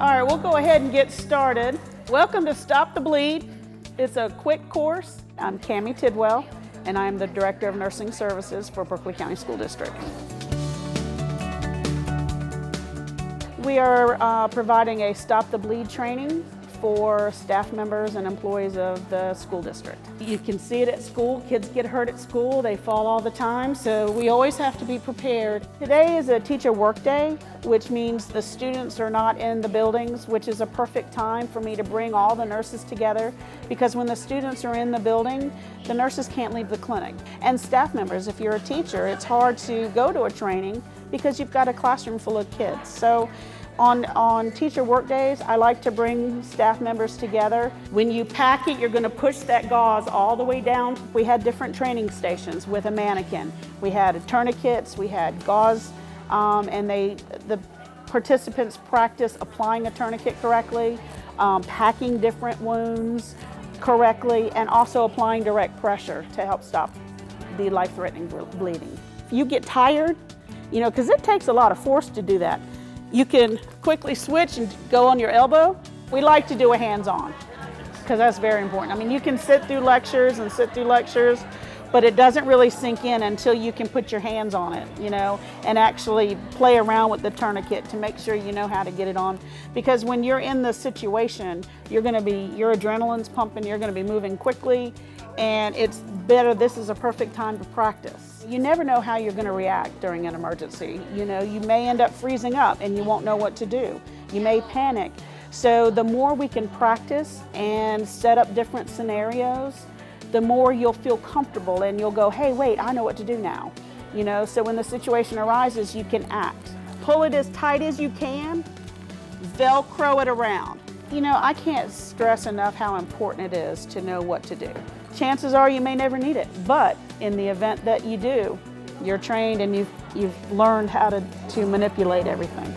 All right, we'll go ahead and get started. Welcome to Stop the Bleed. It's a quick course. I'm Cammie Tidwell, and I'm the Director of Nursing Services for Berkeley County School District. We are providing a Stop the Bleed training for staff members and employees of the school district. You can see it at school. Kids get hurt at school. They fall all the time, so we always have to be prepared. Today is a teacher workday, which means the students are not in the buildings, which is a perfect time for me to bring all the nurses together, because when the students are in the building, the nurses can't leave the clinic. And staff members, if you're a teacher, it's hard to go to a training because you've got a classroom full of kids. So on teacher work days, I like to bring staff members together. When you pack it, you're going to push that gauze all the way down. We had different training stations with a mannequin. We had tourniquets, we had gauze, and the participants practice applying a tourniquet correctly, packing different wounds correctly, and also applying direct pressure to help stop the life-threatening bleeding. If you get tired, because it takes a lot of force to do that, you can quickly switch and go on your elbow. We like to do a hands-on because that's very important. I mean, you can sit through lectures, but it doesn't really sink in until you can put your hands on it, and actually play around with the tourniquet to make sure you know how to get it on. Because when you're in the situation, your adrenaline's pumping, you're gonna be moving quickly, and it's better. This is a perfect time to practice. You never know how you're going to react during an emergency. You may end up freezing up and you won't know what to do. You may panic. So the more we can practice and set up different scenarios, the more you'll feel comfortable and you'll go, hey, wait, I know what to do now. So when the situation arises, you can act. Pull it as tight as you can, Velcro it around. I can't stress enough how important it is to know what to do. Chances are you may never need it, but in the event that you do, you're trained and you've learned how to manipulate everything.